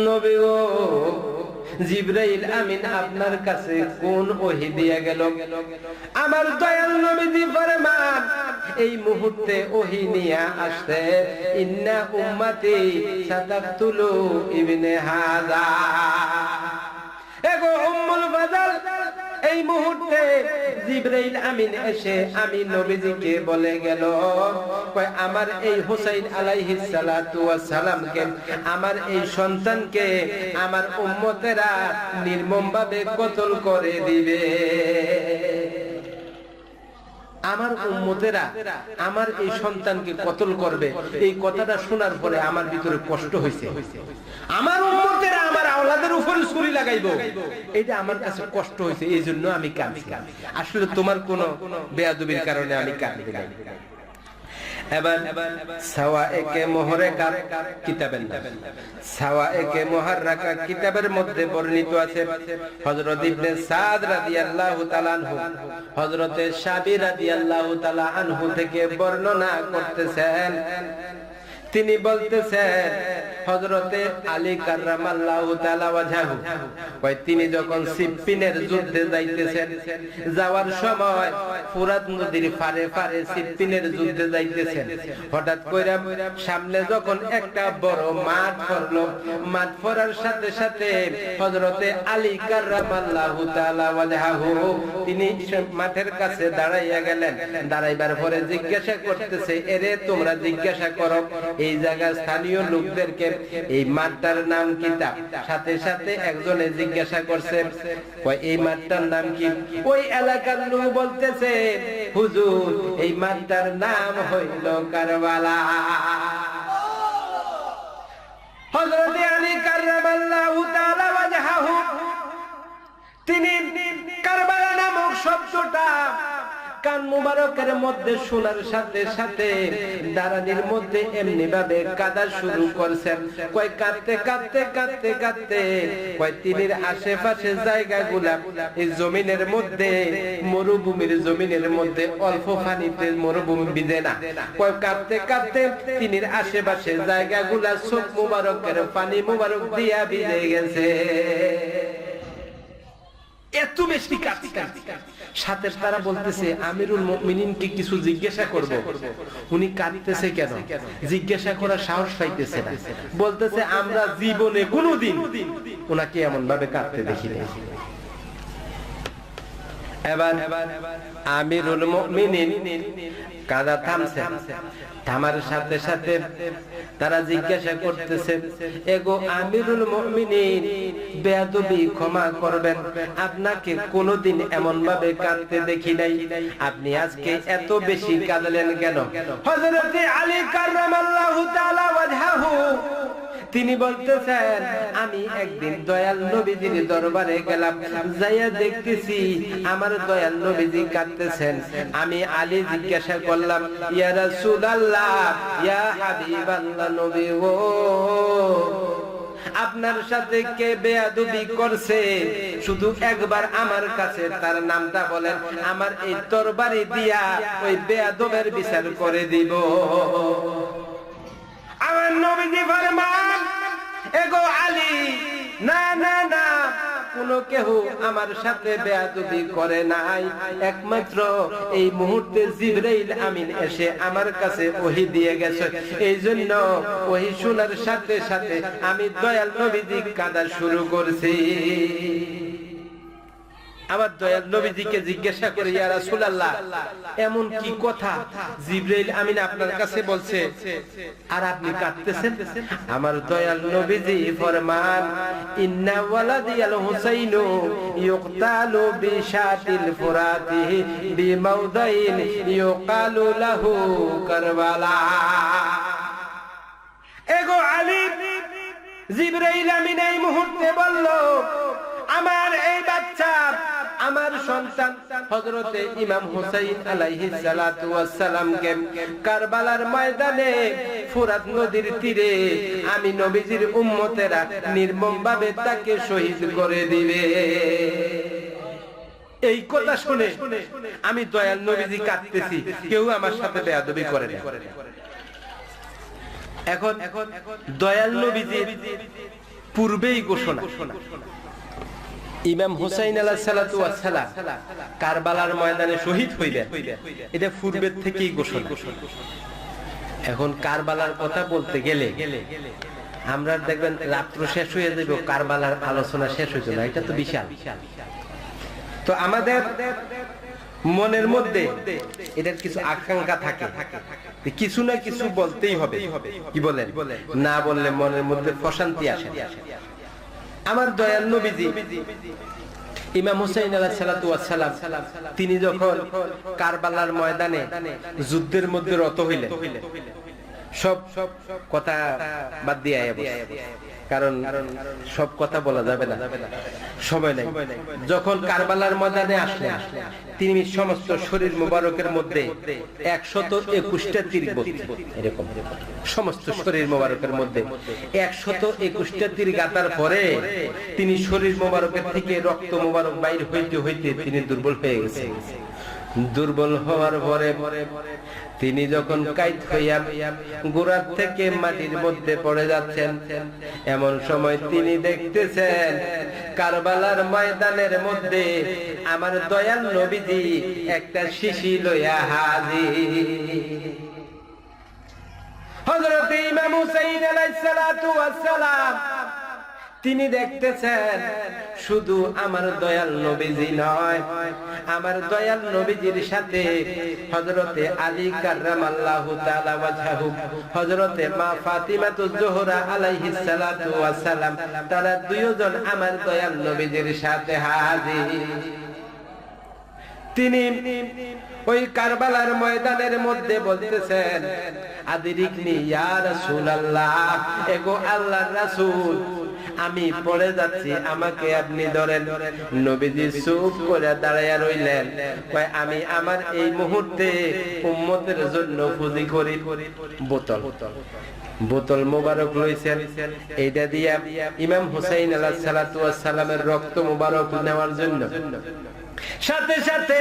নবী গো, জিবরাইল আমিন আপনার কাছে কোন ওহী দিয়া গেল? আমার দয়াল নবীজি ফরমান, এই মুহূর্তে ওহী নিয়ে আসছে, ইন্না উম্মতি সাতাকতুলু ইবনে হাযা। এগো উম্মুল ফাযাল, এই মুহূর্তে জিবরাইল আমিন এসে আমি নবীজিকে বলে গেল, কয় আমার এই হুসাইন আলাইহিস সালাতু ওয়াস সালামকে, আমার এই সন্তানকে আমার উম্মতেরা নির্মমভাবে কতল করে দিবে। আমার উম্মতেরা আমার এই সন্তানকে কতল করবে, এই কথাটা শোনার পরে আমার ভিতরে কষ্ট হয়েছে। আমার উম্মতেরা আমার আওলাদের উপর ছুরি লাগাইবো, এটা আমার কাছে কষ্ট হয়েছে, এই জন্য আমি কাঁদছি। আসলে তোমার কোনো বেয়াদবির কারণে আমি কাঁদছি না। এবার সাওয়ায়েকে মুহরাকা কিতাবের নাম, সাওয়ায়েকে মুহরাকা কিতাবের মধ্যে বর্ণিত আছে হযরত ইবনে সাদ রাদিয়াল্লাহু তাআলা আনহু, হযরত সাবি রাদিয়াল্লাহু তাআলা আনহু থেকে বর্ণনা করতেছেন। তিনি বলতেছেন হযরতে আলী কাররামাল্লাহু তাআলা ওয়াজহু, কয় তিনি যখন সিফফিনের যুদ্ধে যাইতেছেন, যাওয়ার সময় ফুরাত নদীর পারে পারে সিফফিনের যুদ্ধে যাইতেছেন, হঠাৎ কইরা সামনে যখন একটা বড় মাঠ পড়লো, মাঠ পড়ার সাথে সাথে হযরতে আলী কাররামাল্লাহু তাআলা ওয়াজহু তিনি মাঠের কাছে দাঁড়াইয়া গেলেন। দাঁড়াইবার পরে জিজ্ঞাসা করতেছে, এরে তোমরা জিজ্ঞাসা করো এই জায়গার স্থানীয় লোকদেরকে এই মাঠটার নাম কি? সাথে সাথে একজনে জিজ্ঞাসা করছে, এই মাঠটার নাম কি? ওই এলাকার লোক বলতেছে, হুজুর এই মাঠটার নাম হইল কারবালা। হযরত আলী কাররামাল্লাহু তাআলা ওয়াজহু তিনি কারবালা নামক শব্দটা কান মুবারকের মধ্যে শোনার সাথে সাথে দাঁড়ানির মধ্যে এমনি ভাবে কাঁদা শুরু করছেন। কয় কাঁদতে কাঁদতে কাঁদতে কাঁদতে কয় তিনির আশেপাশে জায়গাগুলা এই জমিনের মধ্যে মরুভূমির জমিনের মধ্যে অল্প পানিতে মরুভূমি ভিজে না। কয় কাঁদতে কাঁদতে তিনির আশেপাশে জায়গাগুলা চোখ মুবারকের পানি মুবারক দিয়া ভিজে গেছে। এত বেশি কাঁদছে। সাথে তারা বলতেছে, আমিরুল মুমিনিনকে কিছু জিজ্ঞাসা করব, উনি কাঁদতেছে কেন? জিজ্ঞাসা করার সাহস পাইতেছে না। বলতেছে, আমরা জীবনে কোনোদিন উনাকে এমন ভাবে কাঁদতে দেখিনি। এবার আমিরুল মুমিনিন কাঁদা থামছে। থামার সাথে সাথে তারা জিজ্ঞাসা করতেছে, এগো আমিরুল মুমিনিন, বেয়াদবি ক্ষমা করবেন, আপনাকে কোনোদিন এমন ভাবে কাঁদতে দেখি নাই, আপনি আজকে এত বেশি কাঁদলেন কেন? হযরত আলী কাররামাল্লাহু তাআলা ওয়াজহু তিনি বলতেছেন, আমি একদিন দয়াল নবীজির দরবারে গেলাম, যাইয়া দেখতেছি আমার দয়াল নবীজি কাঁদতেছেন। আমি আলী জিজ্ঞাসা করলাম, ইয়া রাসূলুল্লাহ, ইয়া হাবিবাল্লাহ, নবী গো, আপনার সাথে কে বেয়াদবি করছে? শুধু একবার আমার কাছে তার নামটা বলেন, আমার এই তরবারি দিয়া ওই বেয়াদবের বিচার করে দিব। আমার নবীজি ফরমান, এগো আলী, না না না, কোন কেহ আমার সাথে বেয়াদবি করে নাই, একমাত্র এই মুহূর্তে জিবরাইল আমিন এসে আমার কাছে ওহী দিয়ে গেছে। এই জন্য ওহী শোনার সাথে সাথে আমি দয়াল নবীজি কাঁদা শুরু করছি। আমার দয়াল নবীজিকে জিজ্ঞাসা করে, ইয়া রাসূলুল্লাহ, এমন কি কথা জিবরাইল আমিন আপনার কাছে বলছে আর আপনি কাঁদতেছেন? আমার দয়াল নবীজি ফরমান, ইন্না ওয়ালাদিয়াল হুসাইনু ইউকতালু বিশাতিল ফুরাতিহি বিমাউদাইন ইউকালু লাহু কারবালা। এগো আলী, জিবরাইল আমিন এই মুহূর্তে বলল, আমার এই বাচ্চা, আমার সন্তান হযরতে ইমাম হুসাইন আলাইহিস সালাতু ওয়াস সালামকে কারবালার ময়দানে ফুরাত নদীর তীরে আমি নবীজির উম্মতেরা নির্মমভাবে তাকে শহীদ করে দিবে। এই কথা শুনে আমি দয়াল নবীজি কাঁদতেছি, কেউ আমার সাথে বেয়াদবি করে না। এখন দয়াল নবীজি পূর্বেই ঘোষণা। ইমাম হুসাইন আলাইহিস সালাতু ওয়াস সালাম কারবালার ময়দানে শহীদ হইলেন, এটা পূর্বের থেকেই ঘোষণা। এখন কারবালার কথা বলতে গেলে আমরা দেখবেন রাত্র শেষ হয়ে যাবে, কারবালার আলোচনা শেষ হইতো না, এটা তো বিশাল। তো আমাদের মনের মধ্যে এটার কিছু আকাঙ্ক্ষা থাকে, কিছু না কিছু বলতেই হবে, কি বলেন? না বললে মনের মধ্যে প্রশান্তি আসে। আমার দয়াল নবীজি ইমাম হুসাইন আলাইহিস সালাতু ওয়াস সালাম তিনি যখন কারবালার ময়দানে যুদ্ধের মধ্যে রত হইলেন, সব কথা বাদ দিয়ে কারণ সব কথা বলা যাবে না, সময় নাই। যখন কারবালার ময়দানে আসলেন, তিনি সমস্ত শরীর মুবারকের মধ্যে 121টা তীর এরকম সমস্ত শরীর মুবারকের মধ্যে 121টা তীর গাতার পরে তিনি শরীর মুবারকের থেকে রক্ত মুবারক বাইর হইতে হইতে তিনি দুর্বল হয়ে গেছেন। দুর্বল হওয়ার পরে তিনি যখন কাইত হইয়া গোড়ার থেকে মাটির মধ্যে পড়ে যাচ্ছেন, এমন সময় তিনি দেখতেছেন কারবালার ময়দানের মধ্যে আমার দয়াল নবীজি একটা শিশি লইয়া হাজির। হযরত ইমাম হুসাইন আলাইহিস সালাতু ওয়াস সালাম তিনি দেখতেছেন শুধু আমার দয়াল নবীজি নয়, আমার দয়াল নবীজির সাথে হযরতে আলী কাররামাল্লাহু তাআলা ওয়াজহু, হযরতে মা ফাতিমাতুজ জোহরা আলাইহিস সালাতু ওয়াস সালাম, তারা দুইজন আমার দয়াল নবীজির সাথে হাজির। তিনি ওই কারবালার ময়দানের মধ্যে বলতেছেন, আদিরিকনি ইয়া রাসূলুল্লাহ, এগো আল্লাহর রাসূল, আমি পড়ে যাচ্ছি, আমাকে আপনি ধরেন। নবীজি চুপ করে দাঁড়াইয়া রইলেন, কয় আমি আমার এই মুহূর্তে উম্মতের জন্য পুঁজি করি। বোতল মোবারক লইছেন, এইটা দিয়া ইমাম হুসাইন আলাইহিস সালাতু ওয়াস সালামের রক্ত মোবারক নেওয়ার জন্য। সাথে সাথে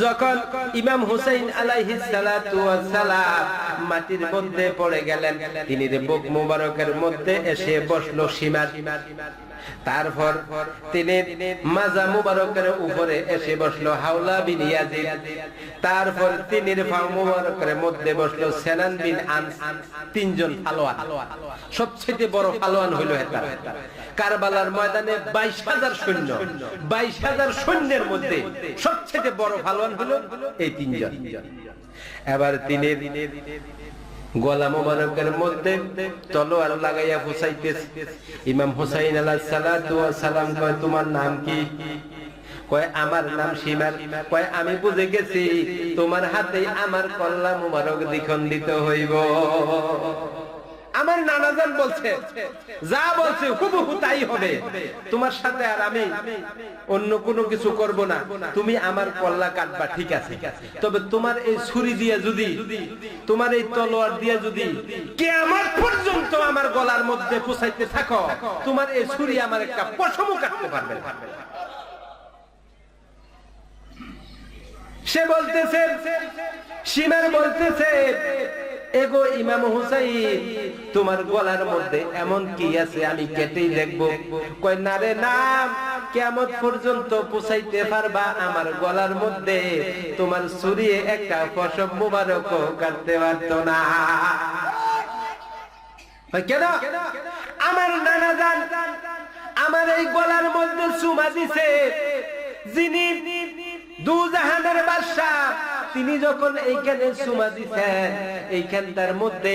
যখন ইমাম হুসাইন আলাইহিস সালাতু ওয়াস সালাম মাটির মধ্যে পড়ে গেলেন, তিনি বুক মোবারকের মধ্যে এসে বসলো সীমার। তারপর তিনি মাজা মুবারকের উপরে এসে বসলো হাওলা বিন ইয়াজিদ। তারপর তিনি পা মুবারকের মধ্যে বসলো সেনান বিন আনস। তিনজন পালোয়ান, সবচেয়ে বড় পালোয়ান হইল এটা। কারবালার ময়দানে 22,000 সৈন্য, 22,000 সৈন্যের মধ্যে সবচেয়ে বড় পালোয়ান হলো এই তিনজন। এবার তিনি গলা মোবারকের মধ্যে তলোয়ার লাগাইয়া ফুসাইতেছে। ইমাম হুসাইন আলাইহিস সালাতু ওয়াস সালাম কয়, তোমার নাম কি? কয়, আমার নাম সীমার। কয়, আমি বুঝে গেছি তোমার হাতে আমার কল্লা মোবারক দ্বিখণ্ডিত হইব। আমার নানাজান বলছে, যা বলছে হুবহু তাই হবে, তোমার সাথে আর আমি অন্য কোনো কিছু করব না, তুমি আমার কল্লা কাটবা, ঠিক আছে, তবে তোমার এই ছুরি দিয়ে যদি, তোমার এই তলোয়ার দিয়ে যদি কিয়ামত পর্যন্ত আমার গলার মধ্যে পৌঁছাইতে থাকো, তোমার এই ছুরি আমার একটা পশমও কাটতে পারবে না। সে বলতেছে, সীমার বলতেছে, এগো ইমাম হুসাইন, তোমার গলার মধ্যে এমন কি আছে আমি কেটেই দেখবো। কয়, না রে না, কিয়ামত পর্যন্ত পৌঁছাইতে পারবা আমার গলার মধ্যে, তোমার ছুরি একটা পশম মুবারক কাটতে পারতো না। কেন? আমার নানা জান আমার এই গলার মধ্যে চুমা দিছে যিনি দুজাহানের বাদশা, তিনি যখন এইখানে চুমা দিছেন, এইখানটার মধ্যে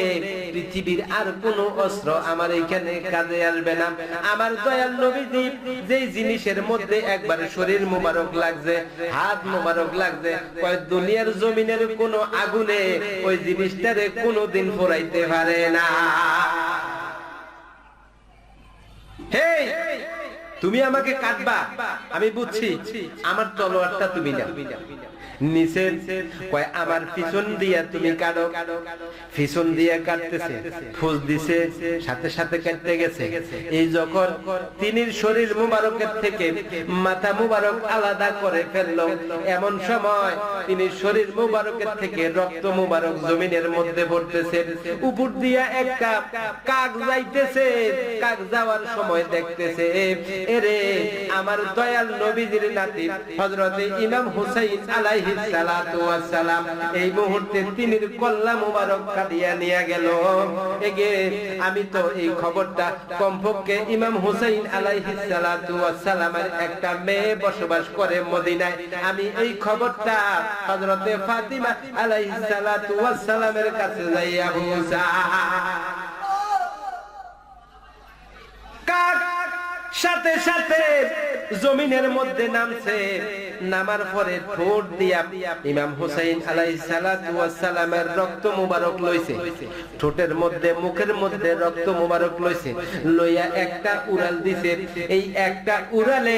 পৃথিবীর আর কোন অস্ত্র আমার এইখানে কাজে আসবে না। আমার দয়াল নবীজি যেই জিনিসের মধ্যে একবার শরীর মোবারক লাগছে, হাত মোবারক লাগছে, কয় দুনিয়ার জমিনের কোন আগুনে ওই জিনিসটারে কোনদিন পোড়াইতে পারে না। হে, তুমি আমাকে কাটবা, আমি বুঝছি, আমার তলোয়ারটা তুমি নাও। নিচে কয় আমার পিছন দিয়া তুমি কাটো, পিছন দিয়ে কাটতেছে, ফুস দিছে, সাথে সাথে কাটতে গেছে। এই যখন তিনি শরীর মুবারকের থেকে মাথা মুবারক আলাদা করে ফেললো, এমন সময় তিনি শরীর মুবারকের থেকে রক্ত মুবারক জমিনের মধ্যে পড়তেছে। উপর দিয়া একটা কাক যাইতেছে, কাক যাওয়ার সময় দেখতেছে এরে আমার দয়াল নবীজির নাতি হযরতে ইমাম হুসাইন আলাইহিস সালাতু ওয়াস সালাম এই মুহূর্তে তিনির কল্লা মুবারক কাটিয়া নিয়ে গেল। এগে আমি তো এই খবরটা কমপক্ষে ইমাম হুসাইন আলাইহিস সালাতু ওয়াস সালামের একটা মেয়ে বসবাস করে মদিনায়, আমি এই খবরটা হযরতে ফাতিমা আলাইহিস সালাতু ওয়াস সালামের কাছে যাইয়া পৌঁছা। কাক সাথে সাথে জমিনের মধ্যে নামছে, নামার পরে ঠোঁট দিয়া ইমাম হুসাইন আলাইহিস সালাতু ওয়াস সালামের রক্ত মুবারক লইছে, ঠোঁটের মধ্যে মুখের মধ্যে রক্ত মুবারক লইছে, লইয়া একটা উড়াল দিছে। এই একটা উড়ালে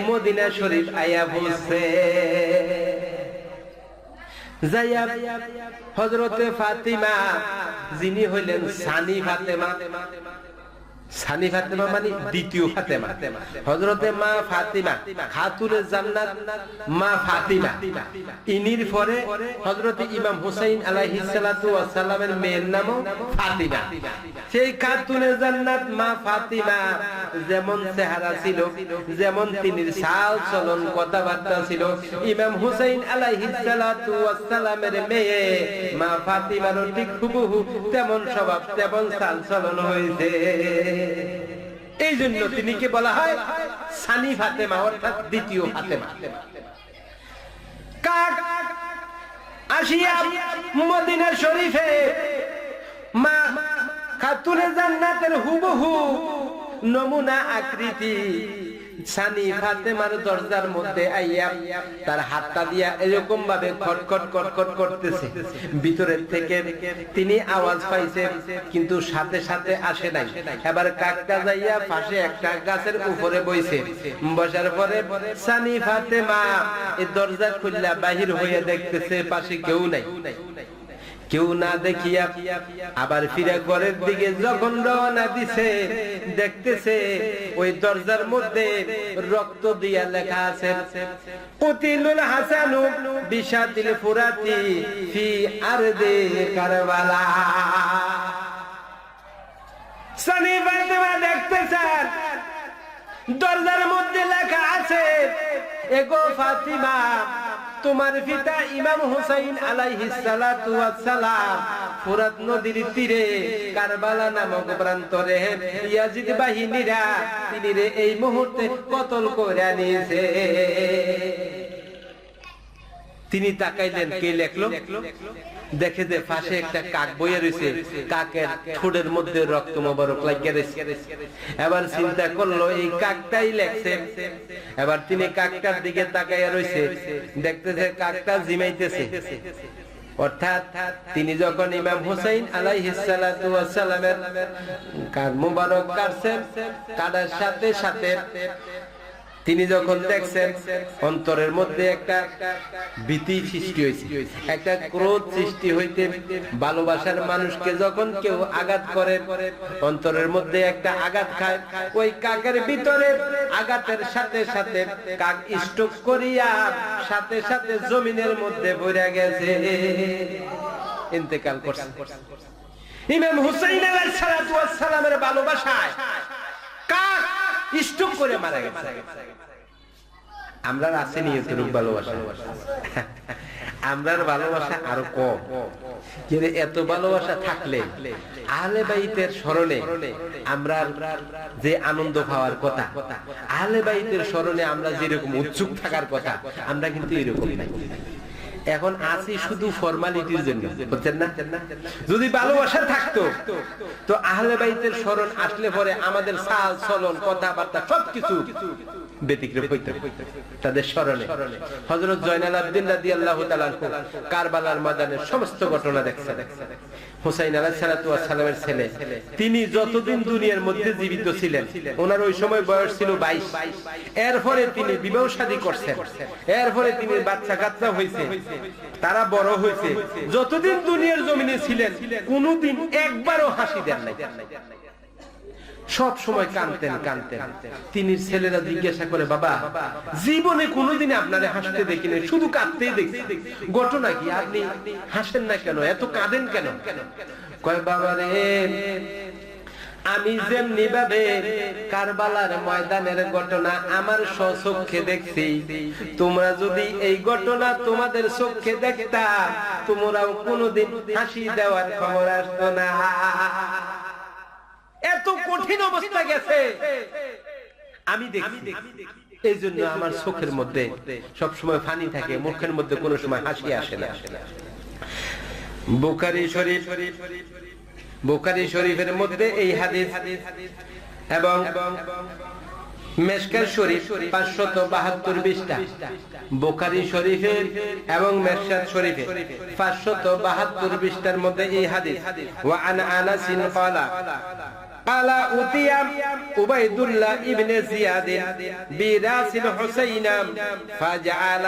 মদিনা শরীফ আয়া পৌঁছছে। যাইয়া হযরতে ফাতিমা যিনি হইলেন সানি ফাতেমা, সানি ফাতেমা মানে দ্বিতীয় ফাতেমা, হযরতে মা ফাতিমা খাতুনে জান্নাত মা ফাতিমা, ইনির পরে হযরতে ইমাম হুসাইন আলাইহিস সালাতু ওয়াস সালামের মেয়ের নাম ফাতিমা। সেই খাতুনে জান্নাত মা ফাতিমা যেমন চেহারা ছিল, যেমন তিনির চাল চলন কথাবার্তা ছিল, ইমাম হুসাইন আলাইহিস সালাতু ওয়াস সালামের মেয়ে মা ফাতিমারও ঠিক হুবহু তেমন স্বভাব তেমন চাল চলন হয়েছে। এই জন্য তিনিকে বলা হয় সানি ফাতেমা, অর্থাৎ দ্বিতীয় ফাতেমা। কাক আসিয়া মদিনা শরীফে মা খাতুনে জান্নাতের হুবহু নমুনা আকৃতি সানি ফাতেমার দরজার মধ্যে আইয়া তার হাতটা দিয়া এরকম ভাবে খটখট খটখট করতেছে। ভিতরের থেকে তিনি আওয়াজ পাইছে, কিন্তু সাথে সাথে আসে নাই। এবার কাকটা যাইয়া পাশে একটা গাছের উপরে বইছে, বসার পরে সানি ফাতেমা এই দরজা খুললা বাহির হয়ে দেখতেছে পাশে কেউ নাই। কেউ না দেখিয়া আবার ফিরে ঘরের দিকে যখন রওনা দিছে, দেখতেছে ওই দরজার মধ্যে রক্ত দিয়া লেখা আছে কুতিলুল হাসানু বিশাতিল ফুরাতি ফি আরদি কারবালা। সানি ফাতেমা দেখতেছেন দরজার মধ্যে লেখা আছে, এগো ফাতিমা, তোমার পিতা ইমাম হুসাইন আলাইহিস সালাতু ওয়াস সালাম ফুরাত নদীর তীরে কারবালা নামক প্রান্তরে ইয়াজিদ বাহিনীরা তিনিরে এই মুহূর্তে কতল করে নিয়েছে। তিনি তাকাইলেন, কে লেখলো? দেখে যে পাশে একটা কাক বইয়া রয়েছে, কাকের ঠোঁটের মধ্যে রক্ত মোবারক লাগিয়ে রয়েছে। এবার চিন্তা করলো এই কাকটাই লেখছে। এবার তিনি কাকটার দিকে তাকাইয়া রয়েছে, দেখতেছে কাকটা জিমাইতেছে। অর্থাৎ তিনি যখন ইমাম হুসাইন আলাইহিস সালাতু ওয়াস সালামের কান মোবারক কাটছেন, কাটার সাথে সাথে তিনি যখন দেখছেন অন্তরের মধ্যে একটা ভীতি সৃষ্টি হয়েছে, একটা ক্রোধ সৃষ্টি হইতে, ভালোবাসার মানুষকে যখন কেউ আঘাত করে অন্তরের মধ্যে একটা আঘাত খায়, ওই কাকের ভিতরে আঘাতের সাথে সাথে কাক স্ট্রোক করিয়া সাথে সাথে জমিনের মধ্যে পড়ে গেছে, ইন্তেকাল করছে। ইমাম হুসাইন আলাইহিস সালাতু ওয়াস সালামের ভালোবাসায় কাক স্ট্রোক করে মারা গেছে। আমরা আসেনি এতটুকু ভালোবাসা, আমরার ভালোবাসা আরো কম। কিন্তু এত ভালোবাসা থাকলে আহলে বাইতের স্মরণে আমরা যে আনন্দ পাওয়ার কথা, আহলে বাইতের স্মরণে আমরা যেরকম উৎসুক থাকার কথা, আমরা কিন্তু এরকম নাই। এখন আসি শুধু ফরমালিটির জন্য, বুঝছেন না? যদি ভালোবাসা থাকতো তো আহলে বাইতের স্মরণ আসলে পরে আমাদের চাল চলন কথাবার্তা সবকিছু ব্যতিক্রম হইতো তাদের স্মরণে। হযরত জয়নাল আবেদিন রাদিয়াল্লাহু তাআলা কারবালার ময়দানের সমস্ত ঘটনা দেখছেন, হুসাইন আলাইহিস সালাতু ওয়াস সালামের ছেলে, তিনি যতদিন দুনিয়ার মধ্যে জীবিত ছিলেন, ওনার ওই সময় বয়স ছিল 22। এরপরে তিনি বিবাহ শাদী করছেন, এরপরে তিনি বাচ্চা কাচ্চা হয়েছে, তারা বড় হয়েছে। যতদিন দুনিয়ার জমিনে ছিলেন কোনদিন একবারও হাসি দেন নাই, সব সময় কাঁদতেন কাঁদতেন। তিনি ছেলেরা জিজ্ঞাসা করে, বাবা জীবনে কোনোদিন আপনারে হাসতে দেখিনি, শুধু কাঁদতেই দেখছি, ঘটনা কি, আপনি হাসেন না কেন, এত কাঁদেন কেন? কয় বাবা রে, আমি যেমনি ভাবে কারবালার ময়দানের ঘটনা আমার স্বচক্ষে দেখছি, তোমরা যদি এই ঘটনা তোমাদের চোখে দেখতা তোমরাও কোনোদিন হাসি দেওয়ার খবর আসতো না। এত কঠিন অবস্থা গেছে আমি দেখি, এই জন্য আমার চোখের মধ্যে সবসময় ফানি থাকে, মুখের মধ্যে কোনো সময় হাসি আসে না। বুখারী শরীফের মধ্যে এই হাদিস এবং মেশকাত শরীফ 572 পৃষ্ঠা, বুখারী শরীফে এবং মেশকাত শরীফে 572 পৃষ্ঠার মধ্যে এই হাদিস। ওয়া আন আনাস ক্বালা قال أتي عبيد الله ابن زياد براس الحسين فجعل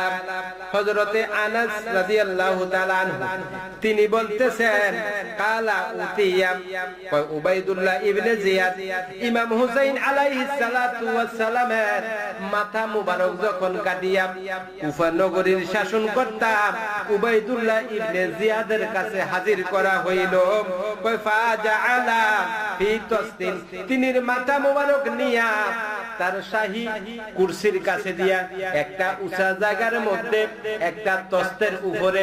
حضرت আনাস রাদিয়াল্লাহু তাআলা আনহু তিনি বলতেছেন, قال أتي عبيدুল্লাহ ইবনে জিয়াদ ইমাম হুসাইন আলাইহিস সালাতু ওয়াস সালামের মাথা মুবারক যখন কাটিয়া কুফা নগরীর শাসন করতাম উবাইদুল্লাহ ইবনে জিয়াদের কাছে হাজির করা হইল। ফাজাআলা ফি তিনি মাথা মোবারক নিয়া তার শাহী কুরসির কাছে দিয়া একটা উঁচা জায়গার মধ্যে একটা তস্তের উপরে,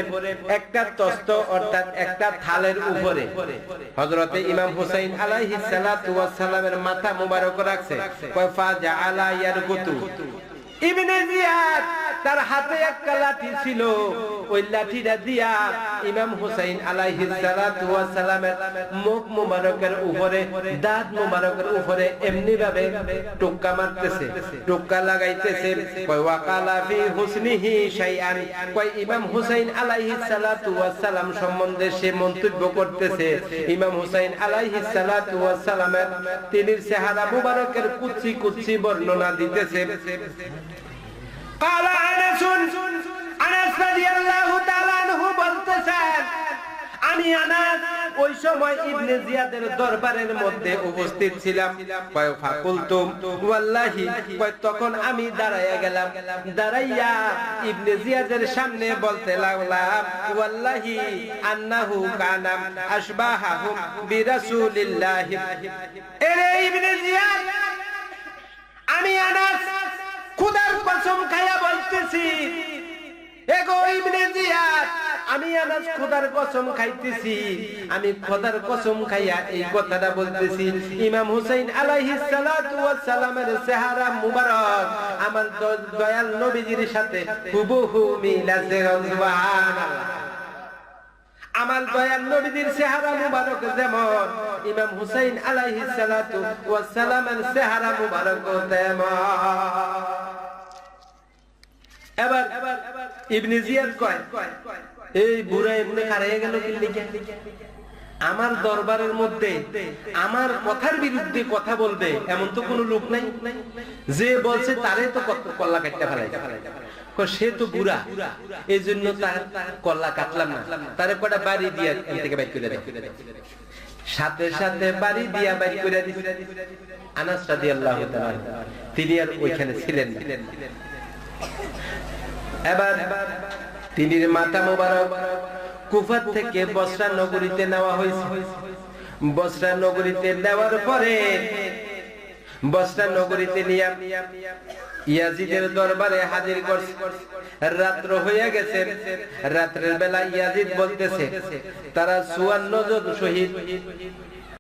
একটা তস্ত অর্থাৎ একটা থালের উপরে হযরতে ইমাম হুসাইন আলাইহিস সালাতু ওয়াস সালামের মাথা মোবারক রাখছে। ফাজাআলা ইয়ারকুতু ইবনে জিয়াদ তার হাতে একটা লাঠি ছিল, ওই লাঠিটা দিয়া ইমাম হুসাইন আলাইহিস সালাতু ওয়াস সালামের মুখ মুবারকের উপরে, দাঁত মুবারকের উপরে এমনি ভাবে টোক্কা মারতেছে, টোক্কা লাগাইতেছে। কয় ওয়াকালা ফি হুসনিহি শাইআন, কয় ইমাম হুসাইন আলাইহিস সালাতু ওয়াস সালাম সম্বন্ধে সে মন্তব্য করতেছে। ইমাম হুসাইন আলাইহিস সালাতু ওয়াস সালামের তিনি চেহারা মুবারকের কুচি কুচি বর্ণনা দিতেছে। قال আনাস রাদিয়াল্লাহু তাআলা আনহু বলতেছেন, আমি আনাস ওই সময় ইবনে জিয়াদের দরবারের মধ্যে উপস্থিত ছিলাম। কয় ফাকুলতুম ওয়াল্লাহি, কয় তখন আমি দাঁড়াইয়া গেলাম, দাঁড়াইয়া ইবনে জিয়াদের সামনে বলতে লাগলাম, ওয়াল্লাহি আন্নাহু কানা আশবাহাহুম বিরাসূলিল্লাহ। এরে ইবনে জিয়াদ, আমি আনাস খোদার কসম খাইয়া বলতেছি, এগো ইবনে জিয়াদ, আমি আনাস খোদার কসম খাইতেছি, আমি খোদার কসম খাইয়া এই কথাটা বলতেছি, ইমাম হুসাইন আলাইহিস সালাতু ওয়াস সালামের চেহারা মুবারক আমার দয়াল নবীজির সাথে হুবহু মিল আছে। সুবহানাল্লাহ। আমার দয়াল নবীজির চেহারা মুবারক যেমন, ইমাম হুসাইন আলাইহিস সালাতু ওয়াস সালামের চেহারা মুবারক তেমন। এবার ইবনে জিয়াদ কয়, এই বুড়া এমনি হারিয়ে গেল কি লিখে? আমার দরবারের মধ্যে আমার কথার বিরুদ্ধে কথা বলবে এমন তো কোনো লোক নাই, যে বলছে তারে তো কল্লা কাটতে ফেলাই। সে তো বুড়া, এই জন্য তার কল্লা কাটলাম না, তারে কটা বাড়ি দিয়া এখান থেকে বাইর করে দেয়। সাথে সাথে বাড়ি দিয়া বাইর করে দিছে। আনাস রাদিয়াল্লাহু তাআলা তিনি আর ওইখানে ছিলেন না। এবার তিনি মাথা মোবারক কুফা থেকে বসরা নগরীতে নেওয়া হয়েছে। বসরা নগরীতে নেওয়ার পরে বসরা নগরীতে নিয়ে ইয়াজিদের দরবারে হাজির করছে। রাত্র হয়ে গেছে, রাত্রের বেলা ইয়াজিদ বলতেছে তারা 54 জন শহীদ